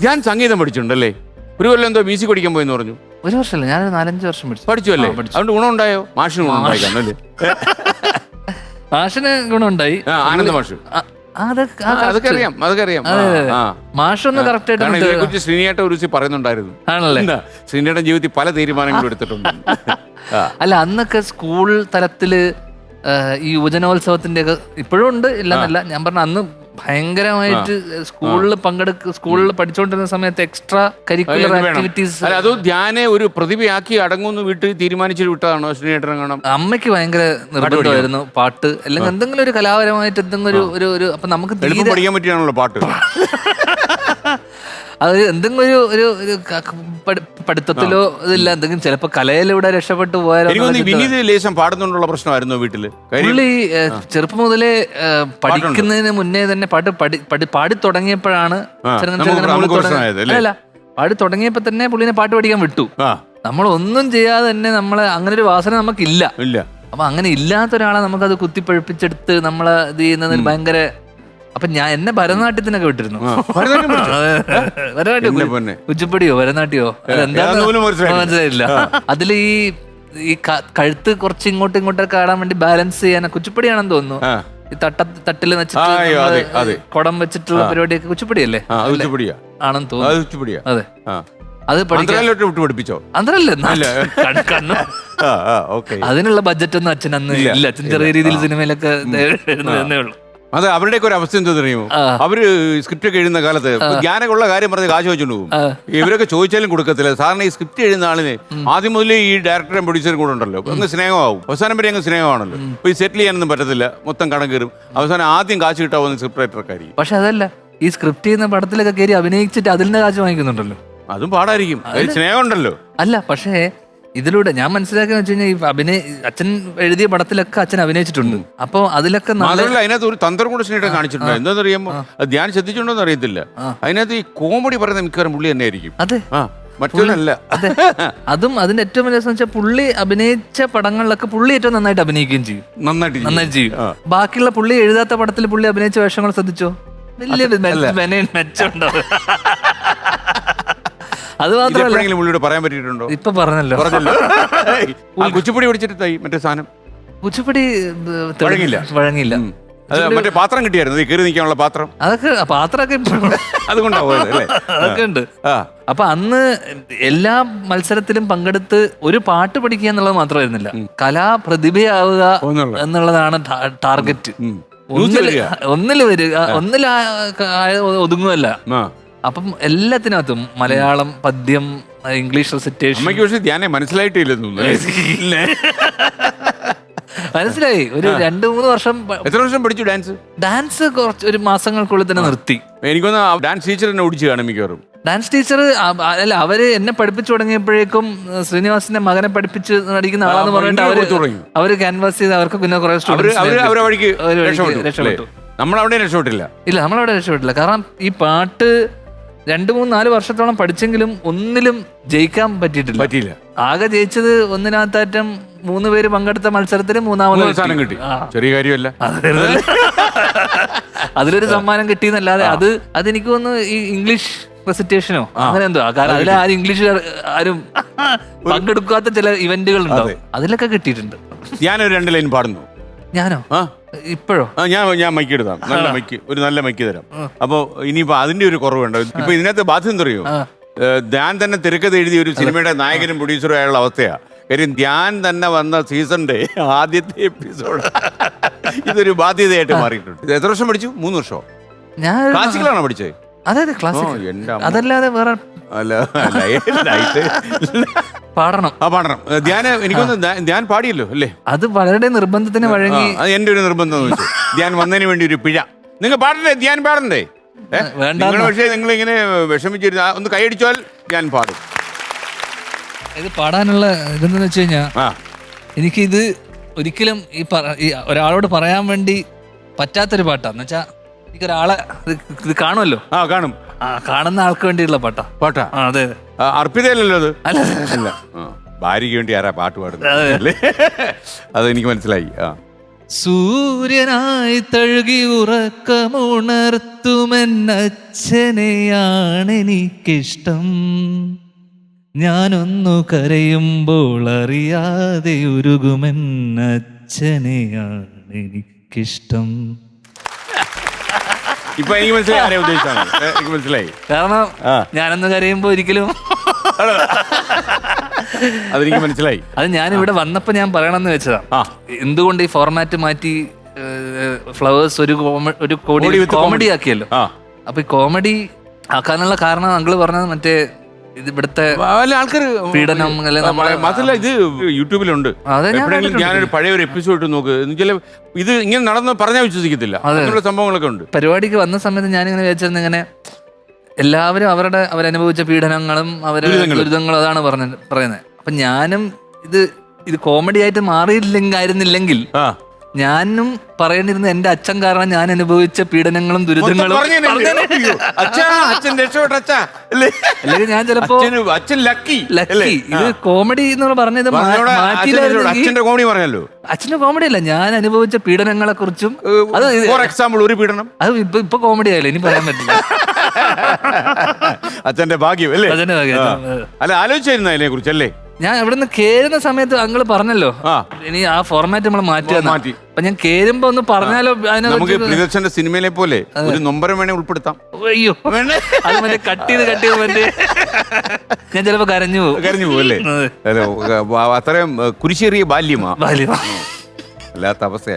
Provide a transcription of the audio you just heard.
ഞാൻ സംഗീതം പഠിച്ചിട്ടുണ്ടല്ലേ? ഒരു കൊല്ലം എന്തോ മ്യൂസിക് പഠിക്കാൻ പോയെന്ന് പറഞ്ഞു. ഒരു വർഷമല്ല, ഞാൻ 4-5 വർഷം പഠിച്ചു അല്ലേ? അതുകൊണ്ട് ഗുണമുണ്ടായോ? മാഷിന് ഗുണമുണ്ടായി കാണല്ലേ? മാഷിന് ഗുണമുണ്ടായി. ആനന്ദ മാഷ് അതൊക്കെ അറിയാം. മാഷൊന്ന് കറക്റ്റ് ആയിട്ട് ഇതിനെക്കുറിച്ച് ശ്രീനിയേട്ട ഒരു ദിവസം പറയുന്നുണ്ടായിരുന്നു. ആണല്ലേ? ശ്രീനിയേട്ടൻ ജീവിതത്തിൽ പല തീരുമാനങ്ങളും എടുത്തിട്ടുണ്ട്. അല്ല, അന്നൊക്കെ സ്കൂൾ തലത്തില് ഈ യുവജനോത്സവത്തിന്റെ ഒക്കെ ഇപ്പോഴും ഉണ്ട്, ഇല്ലെന്നല്ല ഞാൻ പറഞ്ഞ. അന്ന് ഭയങ്കരമായിട്ട് സ്കൂളിൽ പഠിച്ചുകൊണ്ടിരുന്ന സമയത്ത് എക്സ്ട്രാ കരിക്കുലർ ആക്ടിവിറ്റീസ്. അത് ധ്യാനെ ഒരു പ്രതിഭയാക്കി അടങ്ങുന്നു വീട്ടിൽ തീരുമാനിച്ചിട്ട് വിട്ടതാണോ ശ്രീനേട്ടൻ? കാണാം, അമ്മയ്ക്ക് ഭയങ്കര നിർബന്ധമായിരുന്നു പാട്ട്, അല്ലെങ്കിൽ എന്തെങ്കിലും ഒരു കലാപരമായിട്ട് എന്തെങ്കിലും ഒരു അപ്പൊ നമുക്ക് പഠിക്കാൻ പറ്റിയാണല്ലോ പാട്ട്. അത് എന്തെങ്കിലും ഒരു പഠിത്തത്തിലോ ഇതില്ല, എന്തെങ്കിലും ചിലപ്പോ കലയിലൂടെ രക്ഷപ്പെട്ടു പോയാലോ. ലേശം പാടുന്നുണ്ടുള്ള പ്രശ്നമായിരുന്നു വീട്ടില്. പുള്ളി ചെറുപ്പം മുതലേ പഠിക്കുന്നതിന് മുന്നേ തന്നെ പാടി തുടങ്ങിയപ്പോഴാണ് അല്ല പാടി തുടങ്ങിയപ്പോ തന്നെ പുള്ളിനെ പാട്ട് പഠിക്കാൻ വിട്ടു. നമ്മളൊന്നും ചെയ്യാതെ തന്നെ നമ്മളെ അങ്ങനെ ഒരു വാസന നമുക്കില്ല. അപ്പൊ അങ്ങനെ ഇല്ലാത്ത ഒരാളെ നമുക്കത് കുത്തിപ്പഴിപ്പിച്ചെടുത്ത് നമ്മളെ ഇത് ചെയ്യുന്നതിന് ഭയങ്കര. അപ്പൊ എന്നെ ഭരതനാട്യത്തിനൊക്കെ വിട്ടിരുന്നു. ഭരതനാട്യം, കുച്ചിപ്പടിയോ ഭരതനാട്യമോ മനസ്സിലായില്ല. അതിൽ ഈ കഴുത്ത് കുറച്ച് ഇങ്ങോട്ടും ഇങ്ങോട്ടൊക്കെ ആടാൻ വേണ്ടി ബാലൻസ് ചെയ്യാൻ കുച്ചിപ്പടിയാണെന്ന് തോന്നുന്നു. ഈ തട്ടില് വെച്ചിട്ട് കുടം വെച്ചിട്ടുള്ള പരിപാടിയൊക്കെ കുച്ചിപ്പടിയല്ലേ? ആണെന്ന് തോന്നുന്നു. അതെ, അത് പഠിപ്പിച്ചോ? അന്തരല്ലേ, അതിനുള്ള ബഡ്ജറ്റ് ഒന്നും അച്ഛൻ അന്ന് ഇല്ല. അച്ഛൻ ചെറിയ രീതിയിൽ സിനിമയിലൊക്കെ എഴുതുന്നതേ ഉള്ളൂ. അത് അവരുടെയൊക്കെ ഒരു അവസ്ഥ എന്താ അറിയുമോ? അവര് സ്ക്രിപ്റ്റ് ഒക്കെ എഴുതുന്ന കാലത്ത് ജ്ഞാനമുള്ള കാര്യം പറഞ്ഞ് കാശ് വെച്ചോണ്ട് പോകും. ഇവരൊക്കെ ചോദിച്ചാലും കൊടുക്കത്തില്ല. സാറിന് ഈ സ്ക്രിപ്റ്റ് എഴുതുന്ന ആളിന് ആദ്യം മുതലേ ഈ ഡയറക്ടറും പ്രൊഡ്യൂസറും കൂടെ ഉണ്ടല്ലോ, അങ്ങ് സ്നേഹമാവും. അവസാനം വരെ അങ്ങ് സ്നേഹമാണല്ലോ. ഇപ്പൊ ഈ സെറ്റിൽ ചെയ്യാനൊന്നും പറ്റത്തില്ല, മൊത്തം കടം കയറും. അവസാനം ആദ്യം കാശ് കിട്ടാവുന്ന സ്ക്രിപ്റ്റ് റൈറ്റർക്കാരി. പക്ഷെ അതല്ല, ഈ സ്ക്രിപ്റ്റ് ചെയ്യുന്ന പടത്തിലൊക്കെ കയറി അഭിനയിച്ചിട്ട് അതിന്റെ കാശ് വാങ്ങിക്കുന്നുണ്ടല്ലോ. അതും പാടായിരിക്കും, സ്നേഹം ഉണ്ടല്ലോ. അല്ല, പക്ഷേ ഇതിലൂടെ ഞാൻ മനസ്സിലാക്കിയെന്ന് വെച്ച് കഴിഞ്ഞാൽ ഈ അച്ഛൻ എഴുതിയ പടത്തിലൊക്കെ അച്ഛൻ അഭിനയിച്ചിട്ടുണ്ട്. അപ്പൊ അതിലൊക്കെ അതിനകത്ത് ഒരു തന്ത്രം കൂടെ സ്നേഹിട്ട് കാണിച്ചിട്ടുണ്ട്. എന്താണെന്ന് അറിയാമോ? അത് ധ്യാൻ ശ്രദ്ധിച്ചിട്ടുണ്ടോന്ന് അറിയത്തില്ല. അതിനകത്ത് ഈ കോമഡി പറയുന്ന മിക്കവാറും പുള്ളി തന്നെ ആയിരിക്കും. അതെ, മറ്റൊന്നല്ല. അതും അതിന്റെ ഏറ്റവും വലിയ രസം വെച്ചാൽ പുള്ളി അഭിനയിച്ച പടങ്ങളിലൊക്കെ പുള്ളി ഏറ്റവും നന്നായിട്ട് അഭിനയിക്കുകയും ചെയ്യും. നന്നായിട്ട് ചെയ്യും. ബാക്കിയുള്ള പുള്ളി എഴുതാത്ത പടത്തിൽ പുള്ളി അഭിനയിച്ച വേഷങ്ങൾ ശ്രദ്ധിച്ചോ? വലിയ മെച്ചമുണ്ടാവും. അത് മാത്രമല്ല, പുള്ളിയോട് പറയാൻ പറ്റിയിട്ടുണ്ടോ? ഇപ്പൊ പറഞ്ഞല്ലോ. കുച്ചിപ്പടി പിടിച്ചിട്ട് മറ്റേ സാധനം കുച്ചിപ്പടി വഴങ്ങില്ല. മറ്റേ പാത്രം കിട്ടിയായിരുന്നു, കയറി നിൽക്കാനുള്ള പാത്രം. അതൊക്കെ പാത്രമൊക്കെ അതൊക്കെ ഉണ്ട്. അപ്പൊ അന്ന് എല്ലാ മത്സരത്തിലും പങ്കെടുത്ത് ഒരു പാട്ട് പഠിക്കുക എന്നുള്ളത് മാത്രമായിരുന്നില്ല, കലാപ്രതിഭയാവുക എന്നുള്ളതാണ് ടാർഗറ്റ്. ഒന്നില് വരിക, ഒതുങ്ങുമല്ല. അപ്പം എല്ലാത്തിനകത്തും മലയാളം, പദ്യം, ഇംഗ്ലീഷ് റെസിറ്റേഷൻ. മനസ്സിലായി. ഒരു 2-3 വർഷം. എത്ര വർഷം പഠിച്ചു ഡാൻസ്? ഡാൻസ് കുറച്ച് ഒരു മാസങ്ങൾക്കുള്ളിൽ തന്നെ നിർത്തി. എനിക്കൊന്ന് ഡാൻസ് ടീച്ചർ എന്നെ ഓടിച്ചു കാണും മിക്കവാറും. ഡാൻസ് ടീച്ചർ അല്ല, അവര് എന്നെ പഠിപ്പിച്ചു തുടങ്ങിയപ്പോഴേക്കും ശ്രീനിവാസിന്റെ മകനെ പഠിപ്പിച്ച് നടിക്കുന്ന ആളാന്ന് പറഞ്ഞിട്ട് അവര് ക്യാൻവാസ് ചെയ്ത് അവർക്ക് പിന്നെ കുറെ രക്ഷപ്പെട്ടു. നമ്മളവിടെ രക്ഷപ്പെട്ടില്ല. ഇല്ല, നമ്മളവിടെ രക്ഷപ്പെട്ടില്ല. കാരണം ഈ പാട്ട് 2-3-4 വർഷത്തോളം പഠിച്ചെങ്കിലും ഒന്നിലും ജയിക്കാൻ പറ്റിയിട്ടില്ല. ആകെ ജയിച്ചത് ഒന്നിനകത്താറ്റം 3 പേര് പങ്കെടുത്ത മത്സരത്തിന് 3ാമത് സ്ഥാനം കിട്ടി. ചെറിയ കാര്യമല്ല. അതിലൊരു സമ്മാനം കിട്ടിയെന്നല്ലാതെ അതെനിക്ക് തോന്നുന്നു ഈ ഇംഗ്ലീഷ് റെസിറ്റേഷനോ അങ്ങനെ എന്തോ. കാരണം അതിൽ ആരും ഇംഗ്ലീഷ് ആരും പങ്കെടുക്കാത്ത ചില ഇവന്റുകൾ ഉണ്ടാവും, അതിലൊക്കെ കിട്ടിയിട്ടുണ്ട്. ഞാനൊരു 2 ലൈൻ പാടുന്നു. ഞാനോ? ഇപ്പോഴോ? ഞാൻ മൈക്ക് എടുത്താം, ഒരു നല്ല മൈക്ക് തരാം. അപ്പൊ ഇനിയിപ്പോ അതിന്റെ ഒരു കുറവുണ്ടോ? ഇപ്പൊ ഇതിനകത്ത് ബാധ്യത എന്തറിയോ? ധ്യാൻ തന്നെ തിരക്കഥ എഴുതിയ ഒരു സിനിമയുടെ നായകനും പ്രൊഡ്യൂസറും ആയുള്ള അവസ്ഥയാ. കാര്യം ധ്യാൻ തന്നെ വന്ന സീസണിന്റെ ആദ്യത്തെ എപ്പിസോഡ് ഇതൊരു ബാധ്യതയായിട്ട് മാറിയിട്ടുണ്ട്. ഇത് എത്ര വർഷം പഠിച്ചു? 3 വർഷമോ? ഞാൻ ക്ലാസിക്കലാണോ പഠിച്ചത്? അതെ, ക്ലാസിക്കൽ. അതല്ലാതെ വേറെ പാടണം. എനിക്കൊന്ന് ധ്യാൻ പാടിയല്ലോ അല്ലേ? അത് വളരെ നിർബന്ധത്തിന് വഴങ്ങി. എന്റെ ഒരു നിർബന്ധം എന്ന് വെച്ചാൽ ധ്യാൻ വന്നതിന് വേണ്ടി ഒരു പിഴ. നിങ്ങൾ പാടണ്ടേ? ധ്യാൻ പാടണ്ടേ? പക്ഷേ നിങ്ങൾ ഇങ്ങനെ വിഷമിച്ചിരുന്ന ഒന്ന് കൈയടിച്ചാൽ ധ്യാൻ പാടും. ഇത് പാടാനുള്ള ഇതെന്ന് വെച്ച് കഴിഞ്ഞാ എനിക്കിത് ഒരിക്കലും ഈ ഒരാളോട് പറയാൻ വേണ്ടി പറ്റാത്തൊരു പാട്ടാന്ന് വെച്ചാ, എനിക്കൊരാളെ ഇത് കാണുമല്ലോ. കാണും. കാണുന്ന ആൾക്ക് വേണ്ടിയുള്ള പാട്ടാ. അതെ, അർപ്പിതയല്ലോ അത്. അല്ല, ഭാര്യയ്ക്ക് വേണ്ടി ആരാ പാട്ട് പാടുന്നത്? അതെനിക്ക് മനസ്സിലായി. സൂര്യനായി തഴുകി ഉറക്കമുണർത്തുമെന്നച്ഛനെയാണെനിക്കിഷ്ടം. ഞാനൊന്നു കരയുമ്പോൾ അറിയാതെ ഉരുകുമെന്നച്ഛനെയാണെനിക്കിഷ്ടം. ഇപ്പൊ എനിക്ക് മനസ്സിലായി ആരെയും ഉദ്ദേശിച്ചാണ്. എനിക്ക് മനസ്സിലായി. കാരണം ഞാനൊന്ന് കരയുമ്പോ ഒരിക്കലും അതെനിക്ക് മനസ്സിലായി. അത് ഞാൻ ഇവിടെ വന്നപ്പോ ഞാൻ പറയണമെന്ന് വെച്ചതാ. എന്തുകൊണ്ട് ഈ ഫോർമാറ്റ് മാറ്റി ഫ്ലവേഴ്സ് ഒരു കോമഡി ആക്കിയല്ലോ. അപ്പൊ ഈ കോമഡി ആക്കാനുള്ള കാരണം അങ്കിള് പറഞ്ഞത് മറ്റേ ഇത് ഇവിടുത്തെ ആൾക്കാർ പീഡനം മാത്രല്ല ഇത് യൂട്യൂബിലുണ്ട്. ഞാനൊരു പഴയ ഒരു എപ്പിസോഡ് നോക്ക്. ഇത് ഇങ്ങനെ നടന്ന് പറഞ്ഞാൽ വിശ്വസിക്കത്തില്ല. അങ്ങനെയുള്ള സംഭവങ്ങളൊക്കെ ഉണ്ട്. പരിപാടിക്ക് വന്ന സമയത്ത് ഞാനിങ്ങനെ വിചാരിച്ചിരുന്നു ഇങ്ങനെ എല്ലാവരും അവരനുഭവിച്ച പീഡനങ്ങളും ദുരിതങ്ങളും അതാണ് പറയുന്നത്. അപ്പൊ ഞാനും ഇത് കോമഡി ആയിട്ട് മാറിയില്ലായിരുന്നില്ലെങ്കിൽ ഞാനും പറയേണ്ടിരുന്ന എന്റെ അച്ഛൻ കാരണം ഞാൻ അനുഭവിച്ച പീഡനങ്ങളും ദുരിതങ്ങളും അല്ലെങ്കിൽ ഞാൻ ചിലപ്പോ ലക്കി ഇത് കോമഡി എന്ന് പറഞ്ഞത് അച്ഛന്റെ കോമഡി പറഞ്ഞല്ലോ. അച്ഛന്റെ കോമഡി അല്ല, ഞാൻ അനുഭവിച്ച പീഡനങ്ങളെ കുറിച്ചും. അത് ഫോർ എക്സാമ്പിൾ ഒരു പീഡനം അത് ഇപ്പൊ കോമഡി ആയല്ലോ, ഇനി പറയാൻ പറ്റില്ല. അച്ഛന്റെ ഭാഗ്യം അല്ലേ? അച്ഛന്റെ ഭാഗ്യം. അല്ല ആലോചിച്ചായിരുന്നു അതിനെ കുറിച്ചല്ലേ? ഞാൻ ഇവിടുന്ന് കേറുന്ന സമയത്ത് അങ്ങള് പറഞ്ഞല്ലോ ഇനി ആ ഫോർമാറ്റ് നമ്മൾ മാറ്റി. അപ്പൊ ഞാൻ കേറുമ്പോ ഒന്ന് പറഞ്ഞാലോ. നമുക്ക് പ്രിയദർശന്റെ സിനിമയിലെ പോലെ ഒരു നൊമ്പരം വേണേ ഉൾപ്പെടുത്താം. അയ്യോ അത് മറ്റേ കട്ട് ചെയ്ത് മറ്റേ ഞാൻ ചിലപ്പോ കരഞ്ഞു പോകും അല്ലേ? അത്രയും കുരിശേറിയ ബാല്യമാ. അല്ലാത്ത അവസ്ഥ.